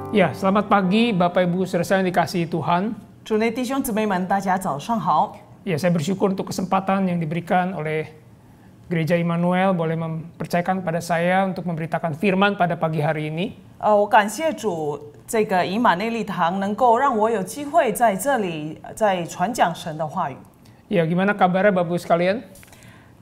Ya, selamat pagi Bapak Ibu Saudara yang dikasihi Tuhan. 主内弟兄姊妹们，大家早上好。 Ya, saya bersyukur untuk kesempatan yang diberikan oleh Gereja Immanuel boleh mempercayakan kepada saya untuk memberitakan firman pada pagi hari ini. 我感谢主，这个以马内利堂能够让我有机会在这里在传讲神的话语。 Ya, gimana kabarnya Bapak Ibu sekalian?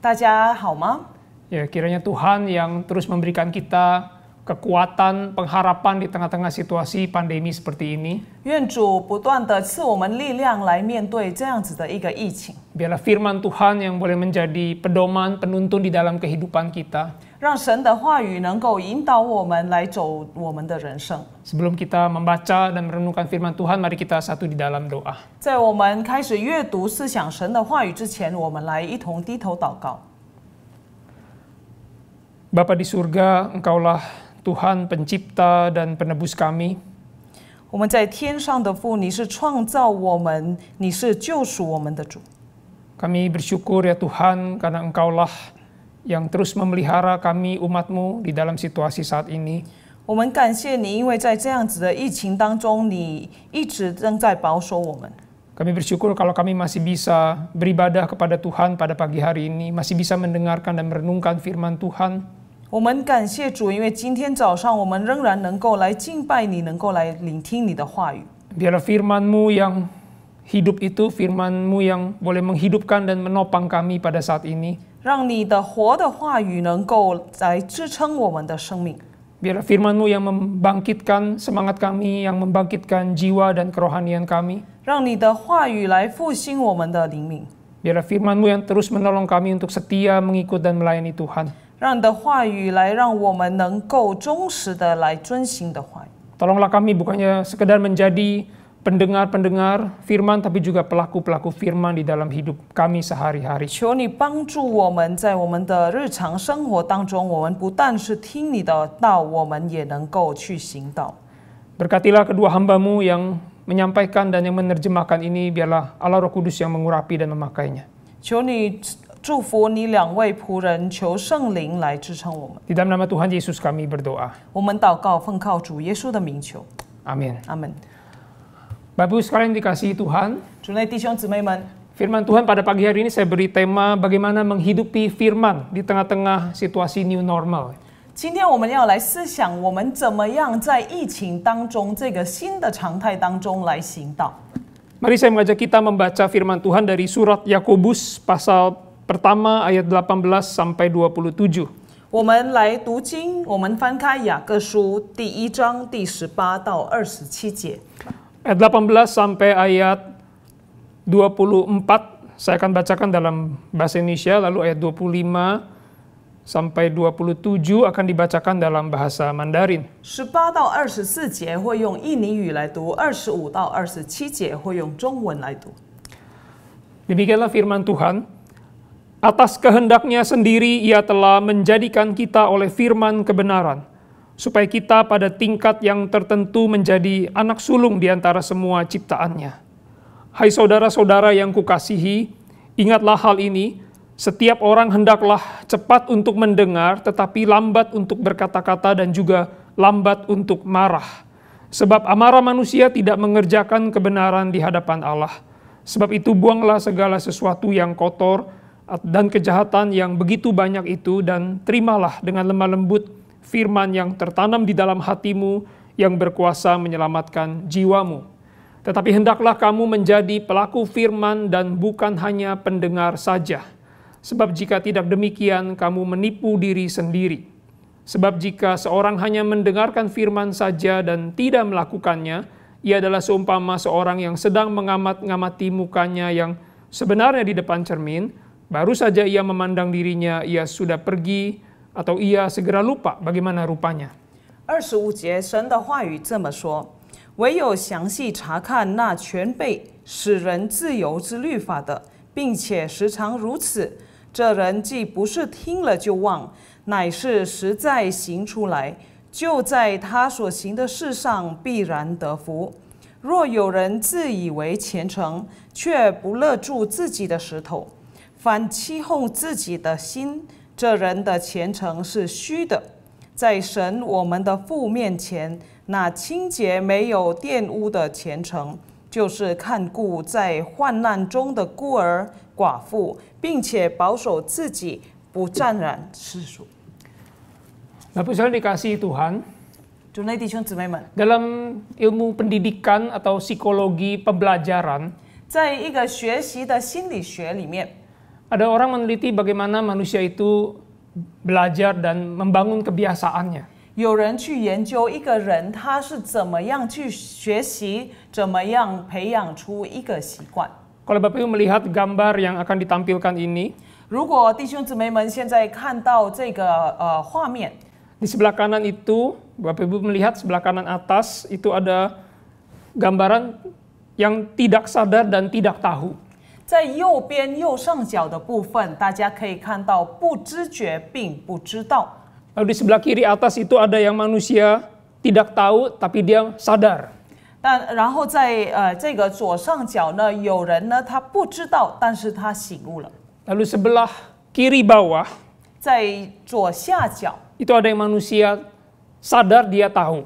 大家好吗？ Ya, kiranya Tuhan yang terus memberikan kita kekuatan, pengharapan di tengah-tengah situasi pandemi seperti ini. 愿主不断的赐我们力量来面对这样子的一个疫情。 Biarlah firman Tuhan yang boleh menjadi pedoman, penuntun di dalam kehidupan kita. 让神的话语能够引导我们来走我们的人生。 Sebelum kita membaca dan merenungkan firman Tuhan, mari kita satu di dalam doa. 在我们开始阅读思想神的话语之前，我们来一同低头祷告。 Bapa di surga, Engkaulah Tuhan pencipta dan penebus kami. 我们在天上的父，你是创造我们，你是救赎我们的主。 Kami bersyukur ya Tuhan karena Engkaulah yang terus memelihara kami umat-Mu di dalam situasi saat ini. 我们感谢你，因为在这样子的疫情当中，你一直正在保守我们。 Kami bersyukur kalau kami masih bisa beribadah kepada Tuhan pada pagi hari ini, masih bisa mendengarkan dan merenungkan firman Tuhan. 我们感谢主，因为今天早上我们仍然能够来敬拜你，能够来聆听你的话语。 Biarlah firman-Mu yang hidup itu, firman-Mu yang boleh menghidupkan dan menopang kami pada saat ini. 让你的活的话语能够来支撑我们的生命。 Biarlah firman-Mu yang membangkitkan semangat kami, yang membangkitkan jiwa dan kerohanian kami. 让你的话语来复兴我们的灵命。 Biarlah firman-Mu yang terus menolong kami untuk setia mengikut dan melayani Tuhan. 让你的话语来让我们能够忠实的来遵行的话语。 Tolonglah kami bukannya sekedar menjadi pendengar-pendengar firman, tapi juga pelaku-pelaku firman di dalam hidup kami sehari-hari. 求你帮助我们在我们的日常生活当中，我们不但是听你的道，我们也能够去行道。 Berkatilah kedua hamba-Mu yang menyampaikan dan yang menerjemahkan ini, biarlah Allah Roh Kudus yang mengurapi dan memakainya. 求你祝福你两位仆人，求圣灵来支撑我们。 Di dalam nama Tuhan Yesus kami berdoa. 我们祷告，奉靠主耶稣的名求， Amin. 阿门。 Bapak Ibu sekalian dikasihi Tuhan, 主内弟兄姊妹们， firman Tuhan pada pagi hari ini saya beri tema bagaimana menghidupi firman di tengah-tengah situasi new normal. 今天我们要来思想，我们怎么样在疫情当中这个新的常态当中来行道。 Mari saya mengajak kita membaca firman Tuhan dari surat Yakobus pasal pertama ayat 18 sampai 27. 我们来读经，我们翻开雅各书第1章第18到27节。 Ayat 18 sampai ayat 24 saya akan bacakan dalam bahasa Indonesia, lalu ayat 25 sampai 27 akan dibacakan dalam bahasa Mandarin. 18到24节会用印尼语来读，25到27节会用中文来读。 Demikianlah firman Tuhan. Atas kehendaknya sendiri ia telah menjadikan kita oleh firman kebenaran, supaya kita pada tingkat yang tertentu menjadi anak sulung di antara semua ciptaannya. Hai saudara-saudara yang kukasihi, ingatlah hal ini, setiap orang hendaklah cepat untuk mendengar, tetapi lambat untuk berkata-kata dan juga lambat untuk marah. Sebab amarah manusia tidak mengerjakan kebenaran di hadapan Allah. Sebab itu buanglah segala sesuatu yang kotor dan kejahatan yang begitu banyak itu, dan terimalah dengan lemah lembut firman yang tertanam di dalam hatimu yang berkuasa menyelamatkan jiwamu. Tetapi hendaklah kamu menjadi pelaku firman dan bukan hanya pendengar saja. Sebab jika tidak demikian, kamu menipu diri sendiri. Sebab jika seorang hanya mendengarkan firman saja dan tidak melakukannya, ia adalah seumpama seorang yang sedang mengamati mukanya yang sebenarnya di depan cermin, baru saja ia memandang dirinya, ia sudah pergi atau ia segera lupa bagaimana rupanya. 25节，神的话语这么说：唯有详细查看那全备使人自由之律法的，并且时常如此，这人既不是听了就忘，乃是实在行出来，就在他所行的事上必然得福。若有人自以为虔诚，却不勒住自己的石头，反欺哄自己的心，这人的虔诚是虚的，在神我们的父面前，那清洁没有玷污的虔诚，就是看顾在患难中的孤儿寡妇，并且保守自己不沾染世俗。 Bapak Saudara dikasihi Tuhan, 主内弟兄姊妹们， dalam ilmu pendidikan atau psikologi pembelajaran, 在一个学习的心理学里面， ada orang meneliti bagaimana manusia itu belajar dan membangun kebiasaannya. 有人去研究一个人他是怎么样去学习，怎么样培养出一个习惯。 Kalau Bapak Ibu melihat gambar yang akan ditampilkan ini, 如果弟兄姊妹们现在看到这个画面， di sebelah kanan itu, Bapak Ibu melihat sebelah kanan atas itu ada gambaran yang tidak sadar dan tidak tahu. 在右边右上角的部分，大家可以看到不知觉并不知道。 Lalu di sebelah kiri atas itu ada yang manusia tidak tahu tapi dia sadar. 然后在这个左上角呢，有人呢他不知道，但是他醒悟了。 Lalu sebelah kiri bawah 在左下角 itu ada yang manusia sadar dia tahu.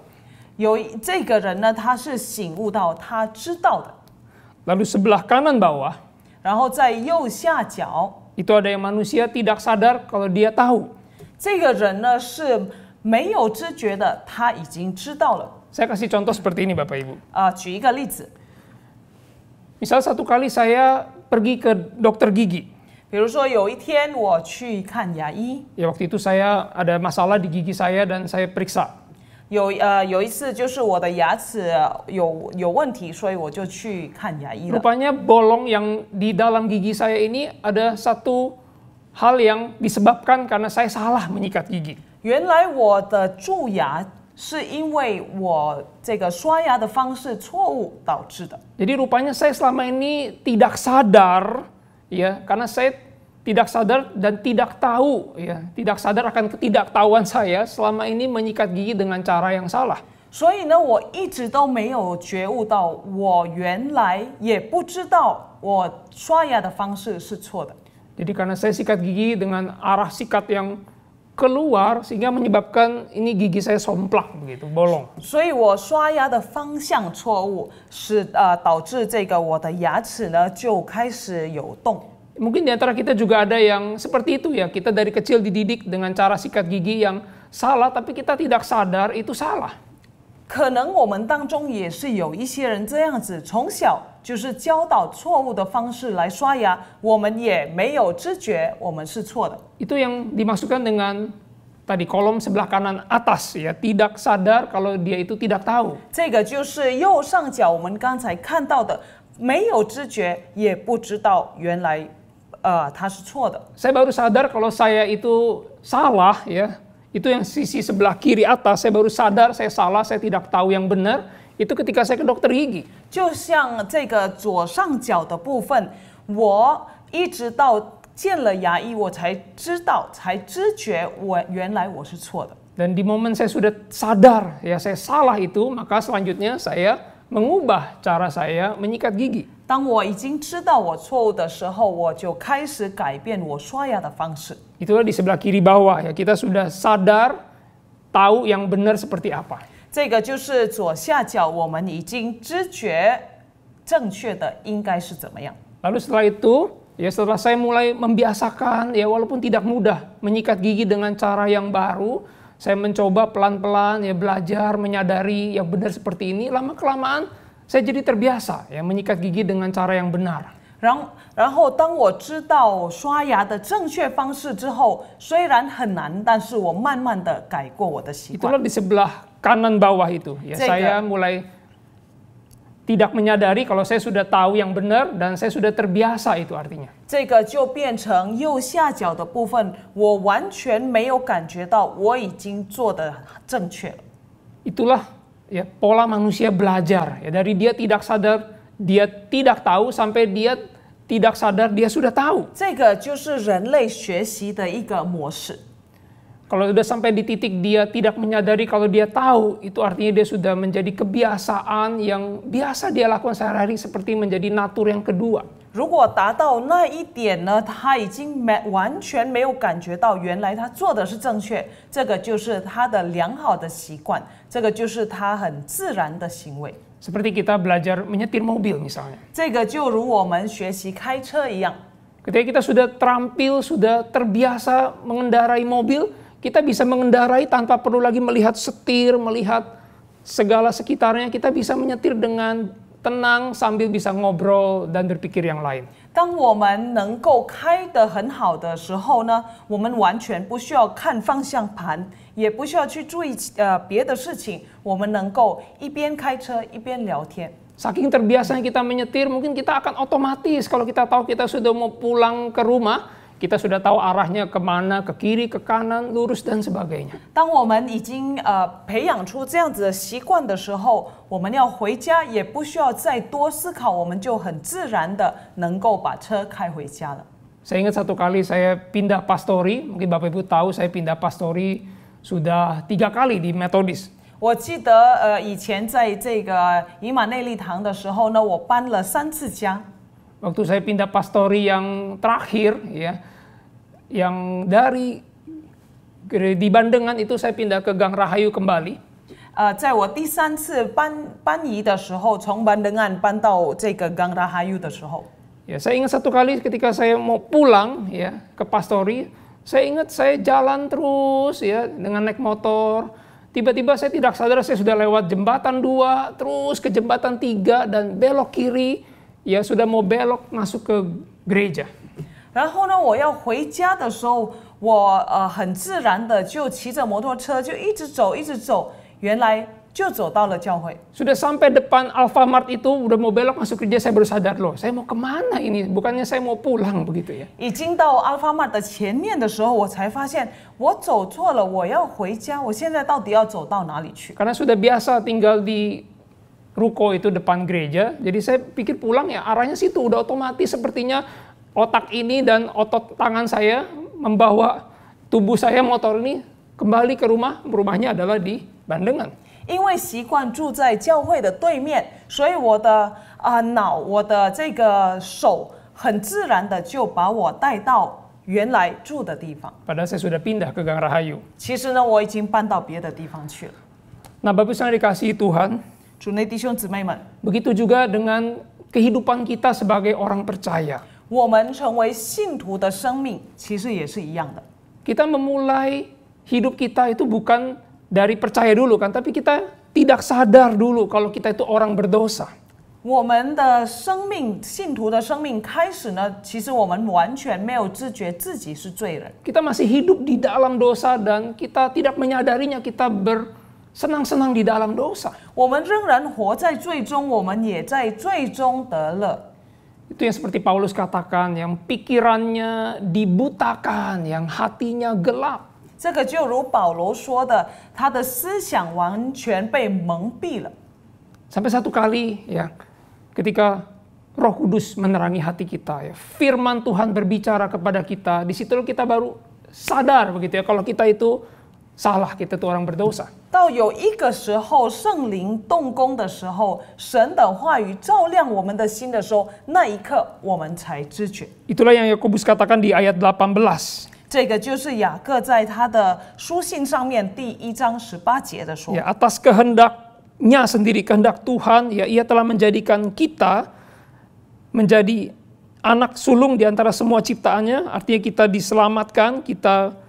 有这个人呢，他是醒悟到他知道的。 Lalu sebelah kanan bawah 然后在右下角， itu ada yang manusia tidak sadar kalau dia tahu. 这个人呢是没有知觉的，他已经知道了。 Saya kasih contoh seperti ini Bapak Ibu. 举一个例子， Misal satu kali saya pergi ke dokter gigi. 比如说有一天我去看牙医， Ya waktu itu saya ada masalah di gigi saya dan saya periksa. 有一次就是我的牙齿有问题，所以我就去看牙医了。 Rupanya bolong yang di dalam gigi saya ini ada satu hal yang disebabkan karena saya salah menyikat gigi. 原来我的蛀牙是因为我这个刷牙的方式错误导致的。 Jadi rupanya saya selama ini tidak sadar, ya, karena saya tidak sadar dan tidak tahu, ya, tidak sadar akan ketidaktahuan saya selama ini menyikat gigi dengan cara yang salah. 所以呢，我一直都没有觉悟到，我原来也不知道我刷牙的方式是错的。 Jadi karena saya sikat gigi dengan arah sikat yang keluar sehingga menyebabkan ini gigi saya somplak begitu, bolong. 所以我刷牙的方向错误，是导致这个我的牙齿呢就开始有洞。 Mungkin di antara kita juga ada yang seperti itu ya, kita dari kecil dididik dengan cara sikat gigi yang salah tapi kita tidak sadar itu salah. 可能我们当中也是有一些人这样子，从小就是教导错误的方式来刷牙，我们也没有知觉我们是错的。 Itu yang dimasukkan dengan tadi kolom sebelah kanan atas ya, tidak sadar kalau dia itu tidak tahu. 这个就是右上角我们刚才看到的，没有知觉，也不知道原来它是错的。 Saya baru sadar kalau saya itu salah ya. Itu yang sisi sebelah kiri atas, saya baru sadar saya salah, saya tidak tahu yang benar. Itu ketika saya ke dokter gigi. 就像这个左上角的部分，我一直到见了牙医，我才知道，才知觉原来我是错的。 Dan di momen saya sudah sadar ya saya salah itu, maka selanjutnya saya mengubah cara saya menyikat gigi. 当我已经知道我错误的时候，我就开始改变我刷牙的方式。 Itulah di sebelah kiri bawah ya, kita sudah sadar tahu yang benar seperti apa. 这个就是左下角，我们已经知觉正确的应该是怎么样。 Lalu setelah itu, ya setelah saya mulai membiasakan, ya walaupun tidak mudah menyikat gigi dengan cara yang baru, saya mencoba pelan-pelan ya belajar menyadari yang benar seperti ini. Lama-kelamaan saya jadi terbiasa ya menyikat gigi dengan cara yang benar. 然后当我知道刷牙的正确方式之后，虽然很难，但是我慢慢的改过我的习惯。 Itulah di sebelah kanan bawah itu. Ya, saya mulai tidak menyadari kalau saya sudah tahu yang benar dan saya sudah terbiasa itu artinya. 这个就变成右下角的部分，我完全没有感觉到我已经做的正确了。 Itulah ya pola manusia belajar ya, dari dia tidak sadar, dia tidak tahu sampai dia tidak sadar dia sudah tahu. 这个就是人类学习的一个模式。 Kalau sudah sampai di titik dia tidak menyadari kalau dia tahu, itu artinya dia sudah menjadi kebiasaan yang biasa dia lakukan sehari-hari seperti menjadi natur yang kedua. 如果达到那一点呢，他已经完全没有感觉到原来他做的是正确，这个就是他的良好的习惯，这个就是他很自然的行为。Seperti kita belajar menyetir mobil misalnya. 这个就如我们学习开车一样。Ketika kita sudah terampil, sudah terbiasa mengendarai mobil, kita bisa mengendarai tanpa perlu lagi melihat setir, melihat segala sekitarnya. Kita bisa menyetir dengan tenang sambil bisa ngobrol dan berpikir yang lain. 当我们能够开得很好的时候呢，我们完全不需要看方向盘，也不需要去注意别的事情，我们能够一边开车一边聊天。Saking terbiasanya kita menyetir, mungkin kita akan otomatis kalau kita tahu kita sudah mau pulang ke rumah, kita sudah tahu arahnya kemana, ke kiri, ke kanan, lurus dan sebagainya. 当我们已经培养出这样子的习惯的时候，我们要回家也不需要再多思考，我们就很自然的能够把车开回家了。Saya ingat satu kali saya pindah pastori, mungkin Bapak Ibu tahu saya pindah pastori sudah 3 kali di Metodis. 我记得以前在这个以马内利堂的时候呢，我搬了3次家。Waktu saya pindah pastori yang terakhir, ya, yang di Bandengan itu saya pindah ke Gang Rahayu kembali. 在我第3次搬移的时候，从Bandengan搬到这个Gang Rahayu的时候， Ya, saya ingat satu kali ketika saya mau pulang ya ke pastori, saya ingat saya jalan terus ya dengan naik motor. Tiba-tiba saya tidak sadar saya sudah lewat jembatan 2, terus ke jembatan 3 dan belok kiri, ya sudah mau belok masuk ke gereja. 然后呢，我要回家的时候，我很自然的就骑着摩托车就一直走，原来就走到了教会。 Sudah sampai depan Alfamart itu, udah mau belok masuk gereja, saya baru sadar loh, saya mau kemana ini? Bukannya saya mau pulang begitu ya. 已经到 Alfamart 的前面的时候，我才发现我走错了，我要回家，我现在到底要走到哪里去？ Karena sudah biasa tinggal di ruko itu depan gereja, jadi saya pikir pulang ya arahnya situ, udah otomatis sepertinya otak ini dan otot tangan saya membawa tubuh saya motor ini kembali ke rumahnya adalah di Bandengan. 因为习惯住在教会的对面，所以我的脑，我的这个手，很自然的就把我带到原来住的地方。 Padahal saya sudah pindah ke Gang Rahayu. 其实呢，我已经搬到别的地方去了。 Nah, Bapak Ibu yang dikasihi Tuhan, 主内弟兄姊妹们， begitu juga dengan kehidupan kita sebagai orang percaya. 我们成为信徒的生命，其实也是一样的。 Kita memulai hidup kita itu bukan dari percaya dulu kan, tapi kita tidak sadar dulu kalau kita itu orang berdosa. 我们的生命，信徒的生命开始呢，其实我们完全没有自觉自己是罪人。 Kita masih hidup di dalam dosa dan kita tidak menyadarinya, kita bersenang-senang di dalam dosa. 我们仍然活在罪中，我们也在罪中得乐。 Itu yang seperti Paulus katakan, yang pikirannya dibutakan, yang hatinya gelap. 这个就如保罗说的，他的思想完全被蒙蔽了。 Sampai satu kali ya, ketika Roh Kudus menerangi hati kita, ya, firman Tuhan berbicara kepada kita, di situ kita baru sadar begitu ya, kalau kita itu salah, kita itu orang berdosa. 到有一个时候，圣灵动工的时候，神的话语照亮我们的心的时候，那一刻我们才知觉。 Itulah yang Yakobus katakan di ayat 18. 这个就是雅各在他的书信上面第1章18节的说。 Ya, atas kehendaknya sendiri, kehendak Tuhan, ya, ia telah menjadikan kita menjadi anak sulung di antara semua ciptaannya, artinya kita diselamatkan, kita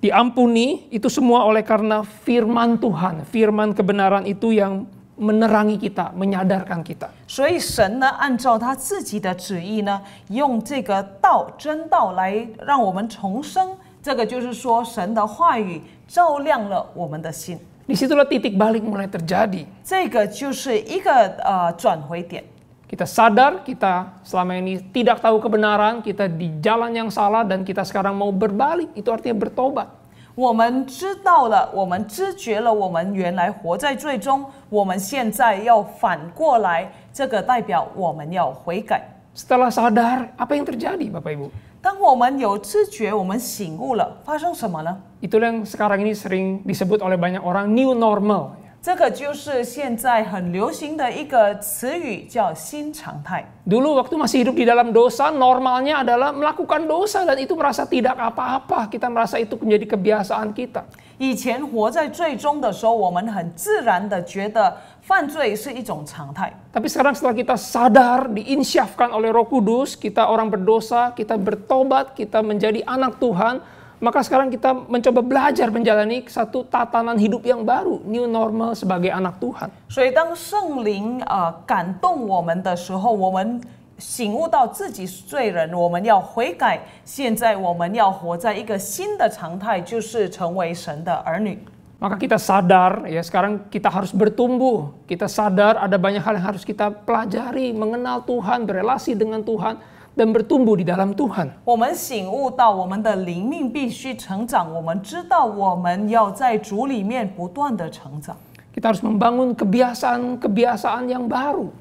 diampuni, itu semua oleh karena firman Tuhan, firman kebenaran itu yang menerangi kita, menyadarkan kita. 所以神呢，按照他自己的旨意呢，用这个道真道来让我们重生。这个就是说，神的话语照亮了我们的心。 Disitulah titik balik mulai terjadi. 这个就是一个转回点。 Kita sadar kita selama ini tidak tahu kebenaran, kita di jalan yang salah dan kita sekarang mau berbalik, itu artinya bertobat. 我们知道了，我们知觉了，我们原来活在罪中，我们现在要反过来，这个代表我们要悔改。 Setelah sadar, apa yang terjadi Bapak Ibu? 当我们有知觉，我们醒悟了，发生什么呢？ Itulah yang sekarang ini sering disebut oleh banyak orang new normal. 这这个就是现在很流行的一个词语，叫新常态。 Dulu waktu masih hidup di dalam dosa, normalnya adalah melakukan dosa dan itu merasa tidak apa-apa. Kita merasa itu menjadi kebiasaan kita. 以前活在罪中的时候，我们很自然的觉得犯罪是一种常态。 Tapi sekarang setelah kita sadar, diinsyafkan oleh Roh Kudus, kita orang berdosa, kita bertobat, kita menjadi anak Tuhan, maka sekarang kita mencoba belajar menjalani satu tatanan hidup yang baru, new normal sebagai anak Tuhan. 所以当圣灵感动我们的时候，我们醒悟到自己是罪人，我们要悔改。现在我们要活在一个新的常态，就是成为神的儿女。 Maka kita sadar, ya sekarang kita harus bertumbuh. Kita sadar ada banyak hal yang harus kita pelajari, mengenal Tuhan, berelasi dengan Tuhan, dan bertumbuh di dalam Tuhan. 我们醒悟到我们的灵命必须成长，我们知道我们要在主里面不断的成长。 Kita harus membangun kebiasaan-kebiasaan yang baru.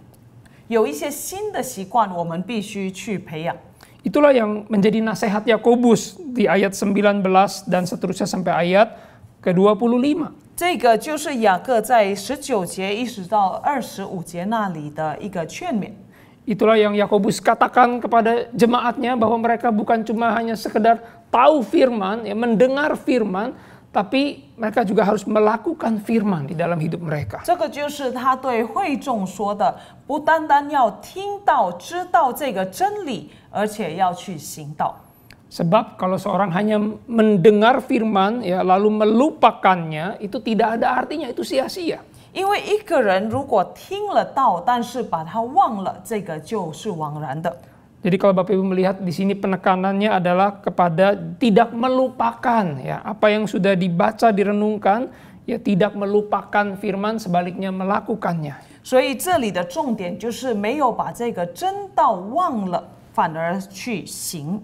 有一些新的习惯，我们必须去培养。 Itulah yang menjadi nasihat Yakobus di ayat 19 dan seterusnya sampai ayat ke-25. 这个就是雅各在19节一直到25节那里的一个劝勉。 Itulah yang Yakobus katakan kepada jemaatnya bahwa mereka bukan cuma hanya sekedar tahu firman, ya, mendengar firman, tapi mereka juga harus melakukan firman di dalam hidup mereka. 这个就是他对会众说的，不单单要听到、知道这个真理，而且要去行道。 Sebab kalau seorang hanya mendengar firman, ya, lalu melupakannya, itu tidak ada artinya, itu sia-sia. 因为一个人如果听了道，但是把它忘了，这个就是枉然的。 Jadi kalau Bapak Ibu melihat di sini penekanannya adalah kepada tidak melupakan, ya, apa yang sudah dibaca direnungkan, ya tidak melupakan firman, sebaliknya melakukannya. 所以这里的重点就是没有把这个真道忘了，反而去行。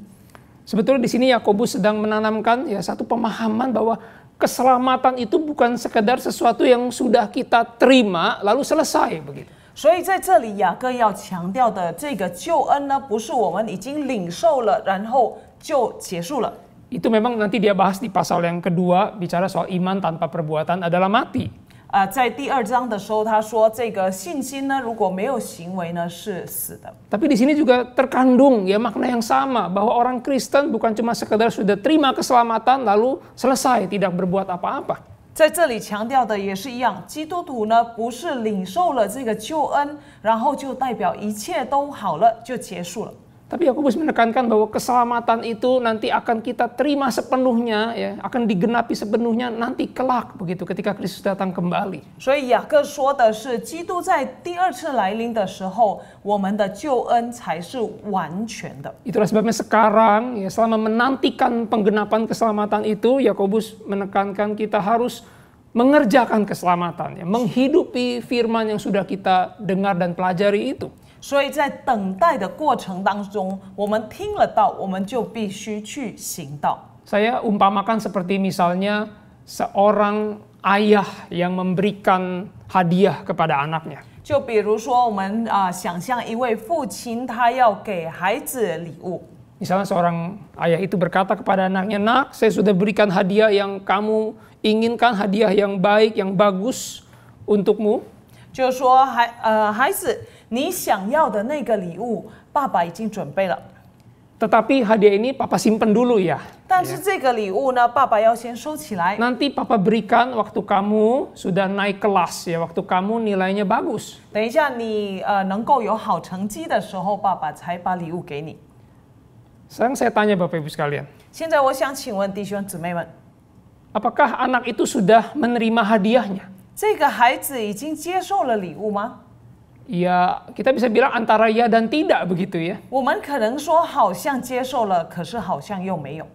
Sebetulnya di sini Yakobus sedang menanamkan, ya, satu pemahaman bahwa keselamatan itu bukan sekedar sesuatu yang sudah kita terima lalu selesai begitu. 所以在这里，雅各要强调的这个救恩呢，不是我们已经领受了，然后就结束了。 Itu memang nanti dia bahas di pasal yang kedua, bicara soal iman tanpa perbuatan adalah mati. 在第2章的时候，他说这个信心呢，如果没有行为呢，是死的。 Tapi di sini juga terkandung, ya, makna yang sama, bahwa orang Kristen bukan cuma sekedar sudah terima keselamatan lalu selesai, tidak berbuat apa-apa. 在这里强调的也是一样，基督徒呢不是领受了这个救恩，然后就代表一切都好了，就结束了。 Tapi Yakobus menekankan bahwa keselamatan itu nanti akan kita terima sepenuhnya, ya, akan digenapi sepenuhnya nanti kelak begitu ketika Kristus datang kembali. 所以雅各说的是，基督在第2次来临的时候，我们的救恩才是完全的。 Itulah sebabnya sekarang, ya, selama menantikan penggenapan keselamatan itu, Yakobus menekankan kita harus mengerjakan keselamatan, ya, menghidupi firman yang sudah kita dengar dan pelajari itu. 所以在等待的过程当中，我们听了道，我们就必须去行道。 Saya umpamakan seperti misalnya seorang ayah yang memberikan hadiah kepada anaknya. 就比如说，我们想象一位父亲，他要给孩子礼物。 Misalnya seorang ayah itu berkata kepada anaknya, "Nak, saya sudah berikan hadiah yang kamu inginkan, hadiah yang baik, yang bagus untukmu." 就是说，孩子，你想要的那个礼物，爸爸已经准备了。 Tetapi hadiah ini papa simpen dulu ya. 但是这个礼物呢，爸爸要先收起来。 Nanti papa berikan waktu kamu sudah naik kelas, ya, waktu kamu nilainya bagus. 等一下你能够有好成绩的时候，爸爸才把礼物给你。 Sekarang saya tanya Bapak Ibu sekalian, 现在我想请问弟兄姊妹们， apakah anak itu sudah menerima hadiahnya? 这个孩子已经接受了礼物吗？ Ya, kita bisa bilang antara ya dan tidak begitu ya. 我们可能说好像接受了，可是好像又没有。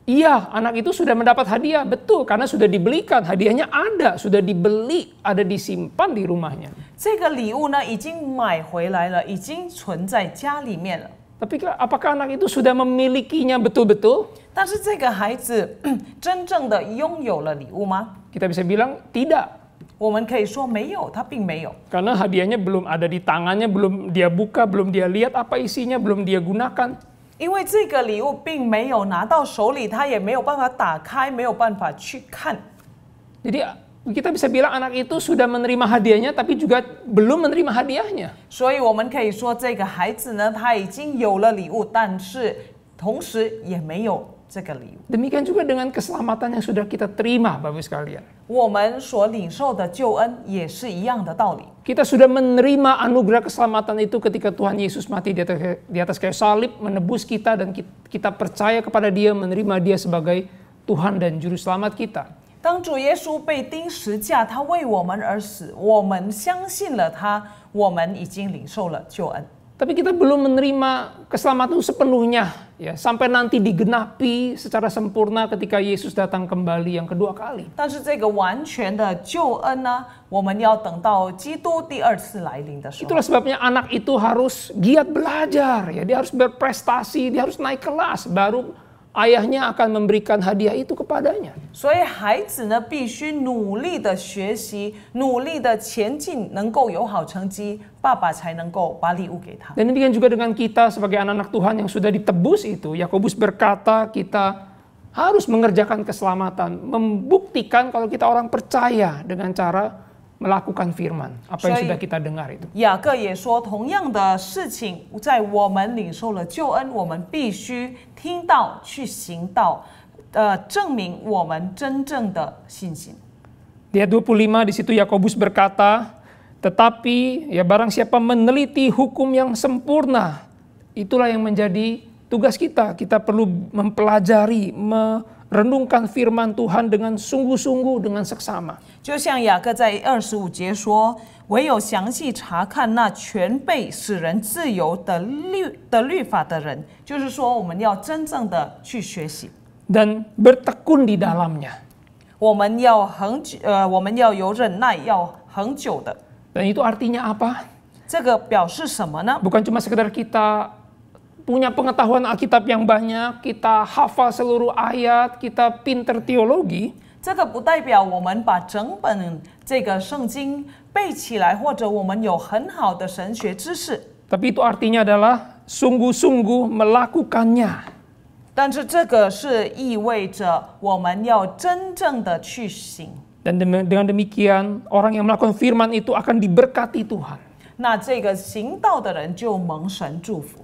Iya, anak itu sudah mendapat hadiah, betul, karena sudah dibelikan, hadiahnya ada, sudah dibeli, ada disimpan di rumahnya. 这个礼物呢，已经买回来了，已经存在家里面了。 Tapi apakah anak itu sudah memilikinya betul-betul? 但是这个孩子真正的拥有了礼物吗？ Kita bisa bilang tidak. 我们可以说没有，他并没有。 Karena hadiahnya belum ada di tangannya, belum dia buka, belum dia lihat apa isinya, belum dia gunakan. 因为这个礼物并没有拿到手里，他也没有办法打开，没有办法去看。 Jadi Kita bisa bilang anak itu sudah menerima hadiahnya, tapi juga belum menerima hadiahnya. 所以我们可以说，这个孩子呢，他已经有了礼物，但是同时也没有这个礼物。 Demikian juga dengan keselamatan yang sudah kita terima, Bapak Ibu sekalian. 我们所领受的救恩也是一样的道理。 Kita sudah menerima anugerah keselamatan itu ketika Tuhan Yesus mati di atas kayu salib, menebus kita, dan kita percaya kepada Dia, menerima Dia sebagai Tuhan dan Juru Selamat kita. 当主耶稣被钉十架，他为我们而死，我们相信了他，我们已经领受了救恩。 Tapi kita belum menerima keselamatan itu sepenuhnya, ya, sampai nanti digenapi secara sempurna ketika Yesus datang kembali yang kedua kali. 但是这个完全的救恩呢，我们要等到基督第二次来临的时候。 Itulah sebabnya anak itu harus giat belajar, ya, dia harus berprestasi, dia harus naik kelas, baru ayahnya akan memberikan hadiah itu kepadanya. 所以孩子呢，必须努力的学习，努力的前进，能够有好成绩，爸爸才能够把礼物给他。 Dan demikian juga dengan kita sebagai anak-anak Tuhan yang sudah ditebus itu. Yakobus berkata kita harus mengerjakan keselamatan, membuktikan kalau kita orang percaya dengan cara melakukan firman, apa yang sudah kita dengar itu. 雅各也说，同样的事情，在我们领受了救恩，我们必须听到、去行道，证明我们真正的信心。 Di ayat 25 di situ Yakobus berkata, tetapi ya barang siapa meneliti hukum yang sempurna, itulah yang menjadi tugas kita. Kita perlu mempelajari, merenungkan firman Tuhan dengan sungguh-sungguh, dengan seksama. 就像雅各在25节说：“唯有详细查看那全备使人自由的律法的人。”就是说，我们要真正的去学习， Dan bertekun di dalamnya. 我们要有忍耐，要恒久的。 Dan itu artinya apa? 这个表示什么呢？ Bukan cuma sekedar kita punya pengetahuan Alkitab yang banyak, kita hafal seluruh ayat, kita pinter teologi. 这个不代表我们把整本这个圣经背起来，或者我们有很好的神学知识。 Tapi itu artinya adalah sungguh-sungguh melakukannya. 但是这个是意味着我们要真正的去行。 Dan dengan demikian, orang yang melakukan firman itu akan diberkati Tuhan. 那这个行道的人就蒙神祝福。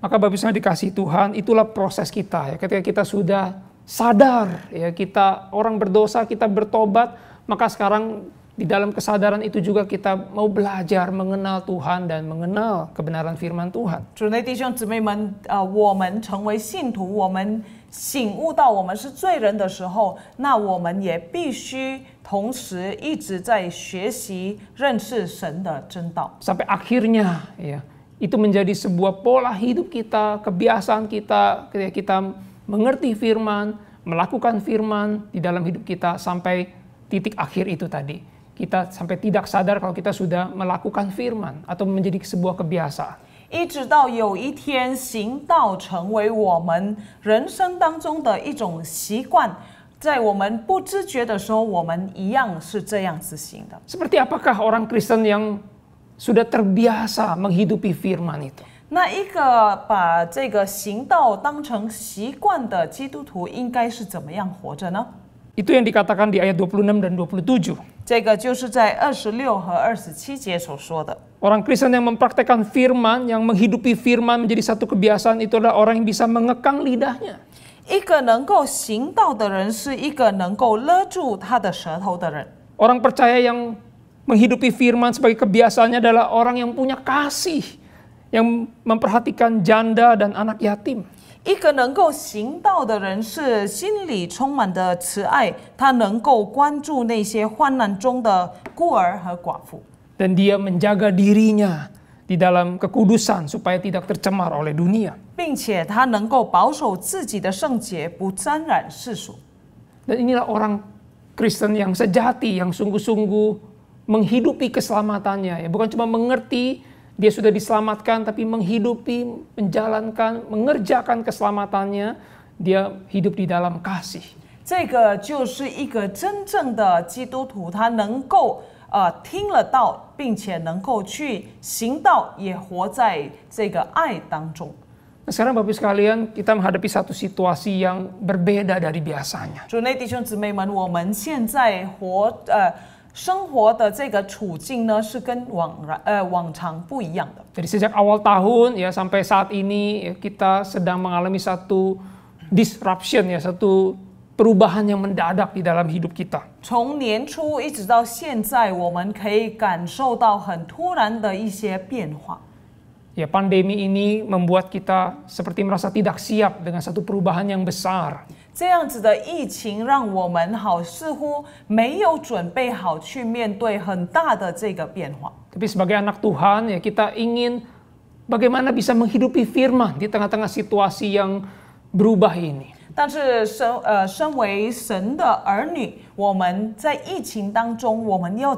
Maka Bapak Ibu dikasih Tuhan, itulah proses kita. Ya. Ketika kita sudah sadar, ya, kita orang berdosa, kita bertobat, maka sekarang di dalam kesadaran itu juga kita mau belajar mengenal Tuhan dan mengenal kebenaran firman Tuhan. 主内弟兄姊妹们，我们成为信徒，我们醒悟到我们是罪人的时候，那我们也必须同时一直在学习认识神的真道。 Sampai akhirnya, ya, itu menjadi sebuah pola hidup kita, kebiasaan kita, ketika kita mengerti firman, melakukan firman di dalam hidup kita sampai titik akhir itu tadi. Kita sampai tidak sadar kalau kita sudah melakukan firman atau menjadi sebuah kebiasaan. 一直到有一天行道成为我们人生当中的一种习惯，在我们不知觉的时候，我们一样是这样子行的。 Seperti apakah orang Kristen yang sudah terbiasa menghidupi firman itu? 那一个把这个行道当成习惯的基督徒，应该是怎么样活着呢？ Itu yang dikatakan di ayat 26 dan 27. 这个就是在26和27节所说的。 Orang Kristen yang mempraktekkan firman, yang menghidupi firman menjadi satu kebiasaan, itu adalah orang yang bisa mengekang lidahnya. 一个能够行道的人，是一个能够勒住他的舌头的人。 Orang percaya yang menghidupi firman sebagai kebiasaannya adalah orang yang punya kasih, yang memperhatikan janda dan anak yatim. 一个能够行道的人是心里充满的慈爱，他能够关注那些患难中的孤儿和寡妇， Dan dia menjaga dirinya di dalam kekudusan supaya tidak tercemar oleh dunia. 并且他能够保守自己的圣洁，不沾染世俗。 Dan inilah orang Kristen yang sejati, yang sungguh-sungguh menghidupi keselamatannya. Ya, bukan cuma mengerti dia sudah diselamatkan, tapi menghidupi, menjalankan, mengerjakan keselamatannya, dia hidup di dalam kasih. 这个就是一个真正的基督徒，他能够听了道，并且能够去行道，也活在这个爱当中。 Dan Nah, sekarang Bapak sekalian, kita menghadapi satu situasi yang berbeda dari biasanya. 主内弟兄姊妹们，我们现在生活的这个处境呢，是跟往常不一样的。 Jadi sejak awal tahun ya sampai saat ini ya, kita sedang mengalami satu disruption ya, satu perubahan yang mendadak di dalam hidup kita. 从年初一直到现在，我们可以感受到很突然的一些变化。 Ya, pandemi ini membuat kita seperti merasa tidak siap dengan satu perubahan yang besar. 这样子的疫情让我们似乎没有准备好去面对很大的这个变化。 Tapi sebagai anak Tuhan ya kita ingin bagaimana bisa menghidupi firman di tengah-tengah situasi yang berubah ini. 但是身为神的儿女，我们在疫情当中，我们要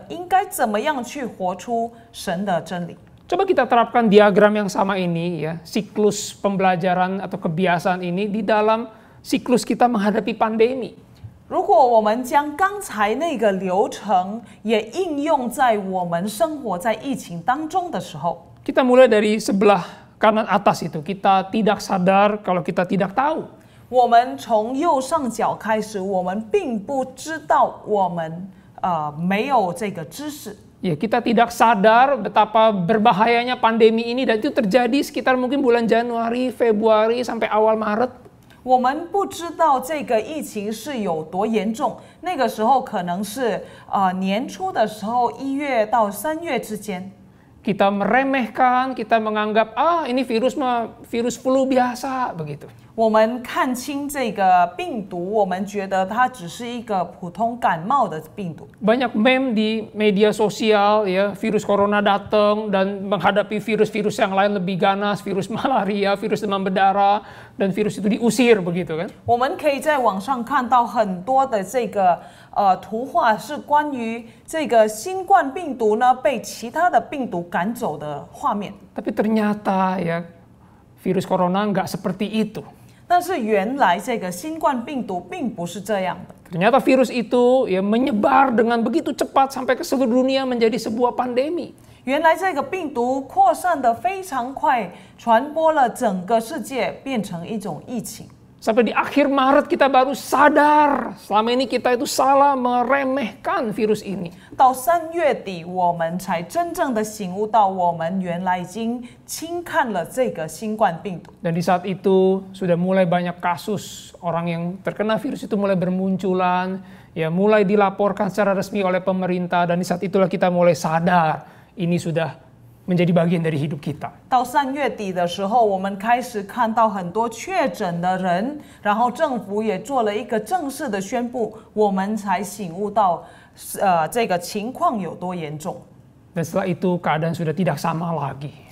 应该怎么样去活出神的真理？ Coba kita terapkan diagram yang sama ini ya, siklus pembelajaran atau kebiasaan ini di dalam siklus kita menghadapi pandemi. 如果我们将刚才那个流程也应用在我们生活在疫情当中的时候， Kita mulai dari sebelah kanan atas itu, kita tidak sadar kalau kita tidak tahu. 我们从右上角开始，我们并不知道我们没有这个知识。 Ya, kita tidak sadar betapa berbahayanya pandemi ini dan itu terjadi sekitar mungkin bulan Januari, Februari sampai awal Maret. 我们不知道这个疫情是有多严重，那个时候可能是年初的时候，1月到3月之间。 Kita meremehkan, kita menganggap ini virus flu biasa begitu. 我们看清这个病毒，我们觉得它只是一个普通感冒的病毒。 Banyak meme di media sosial ya, virus corona datang dan menghadapi virus-virus yang lain lebih ganas, virus malaria, virus demam berdarah, dan virus itu diusir begitu kan. 我们可以在网上看到很多的这个图画，是关于这个新冠病毒呢被其他的病毒赶走的画面。 Tapi ternyata ya virus corona nggak seperti itu. 但是原来这个新冠病毒并不是这样的。 Ternyata virus itu ya menyebar dengan begitu cepat sampai ke seluruh dunia menjadi sebuah pandemi. 原来这个病毒扩散得非常快，传播了整个世界，变成一种疫情。 Sampai di akhir Maret kita baru sadar selama ini kita itu salah meremehkan virus ini. 到3月底，我们才真正的醒悟到，我们原来已经轻看了这个新冠病毒。 Dan di saat itu sudah mulai banyak kasus orang yang terkena virus itu mulai bermunculan, ya mulai dilaporkan secara resmi oleh pemerintah dan di saat itulah kita mulai sadar ini sudah menjadi bagian dari hidup kita. 到3月底的时候，我们开始看到很多确诊的人，然后政府也做了一个正式的宣布，我们才醒悟到，这个情况有多严重。 Dan setelah itu keadaan sudah tidak sama lagi.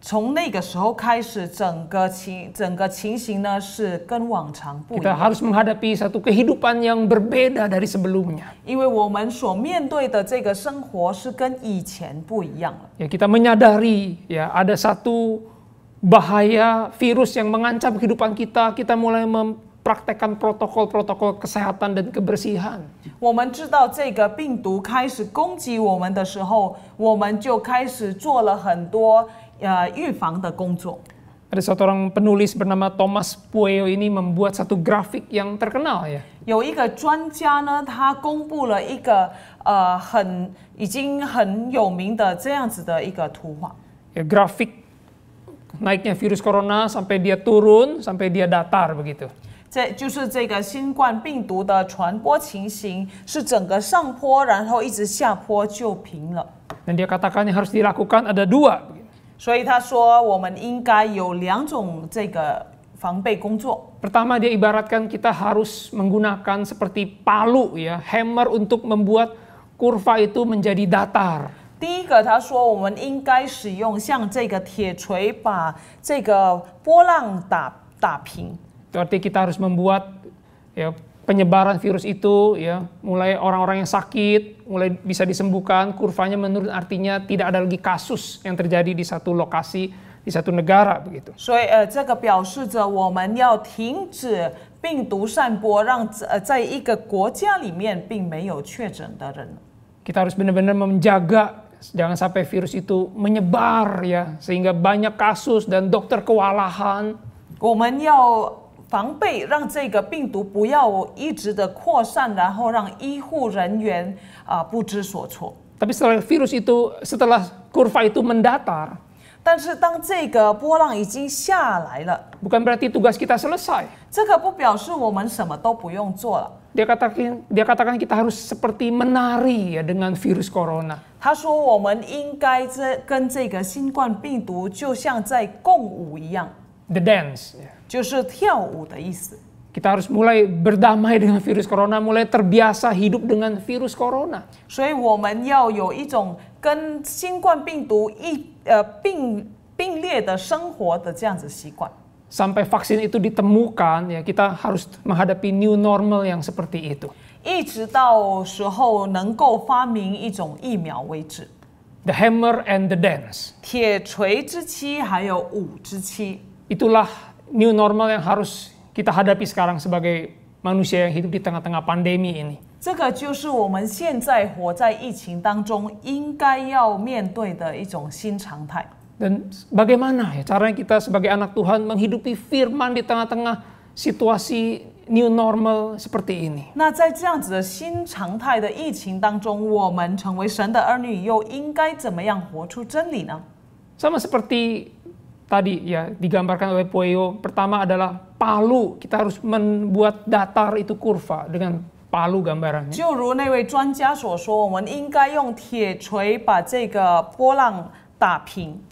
从那个时候开始，整个情形呢是跟往常不一 Kita 样， harus menghadapi satu kehidupan yang berbeda dari sebelumnya. 因为我们所面对的这个生活是跟以前不一样了。 Ya, kita menyadari ya ada satu bahaya virus yang mengancam kehidupan kita. Kita mulai mempraktekkan protokol-protokol kesehatan dan kebersihan. 我们知道这个病毒开始攻击我们的时候，我们就开始做了很多预防的工作。 Ada satu orang penulis bernama Thomas Pueo ini membuat satu grafik yang terkenal ya. 有一个专家呢，他公布了一个已经很有名的这样子的一个图画。 Ya, grafik naiknya virus corona sampai dia turun, sampai dia datar begitu. 这就是这个新冠病毒的传播情形，是整个上坡，然后一直下坡就平了。 Dan dia katakan yang harus dilakukan ada dua. 所以他说，我们应该有2种这个防备工作。 Pertama dia ibaratkan kita harus menggunakan seperti palu ya, hammer untuk membuat kurva itu menjadi datar. 第一个，他说我们应该使用像这个铁锤，把这个波浪打平。 Itu artinya kita harus membuat ya penyebaran virus itu ya, mulai orang-orang yang sakit mulai bisa disembuhkan, kurvanya menurun, artinya tidak ada lagi kasus yang terjadi di satu lokasi, di satu negara begitu. 所以这个表示着我们要停止病毒散播，让在一个国家里面并没有确诊的人。 Kita harus benar-benar menjaga Jangan sampai virus itu menyebar ya, sehingga banyak kasus dan dokter kewalahan. 我们要防备，让这个病毒不要一直的扩散，然后让医护人员不知所措。 Tapi setelah kurva itu mendatar, 但是当这个波浪已经下来了， bukan berarti tugas kita selesai. 这个不表示我们什么都不用做了。 Dia katakan kita harus seperti menari ya dengan virus corona. 他说我们应该跟这个新冠病毒就像在共舞一样， The dance. Ya. 就是跳舞的意思。 Kita harus mulai berdamai dengan virus corona, mulai terbiasa hidup dengan virus corona. 所以我们要有一种跟新冠病毒并列的生活的这样子习惯。 Sampai vaksin itu ditemukan, ya kita harus menghadapi new normal yang seperti itu. 一直到时候能够发明一种疫苗为止。 The hammer and the dance. 铁锤之妻还有舞之妻， Itulah new normal yang harus kita hadapi sekarang sebagai manusia yang hidup di tengah-tengah pandemi ini. 这个就是我们现在活在疫情当中应该要面对的一种新常态。 Dan bagaimana ya caranya kita sebagai anak Tuhan menghidupi firman di tengah-tengah situasi new normal seperti ini? 那在这样子的新常态的疫情当中，我们成为神的儿女又应该怎么样活出真理呢？ Sama seperti tadi ya digambarkan oleh Pueyo, pertama adalah palu. Kita harus membuat datar itu kurva dengan palu gambarannya. 就如那位专家所说，我们应该用铁锤把这个波浪打平。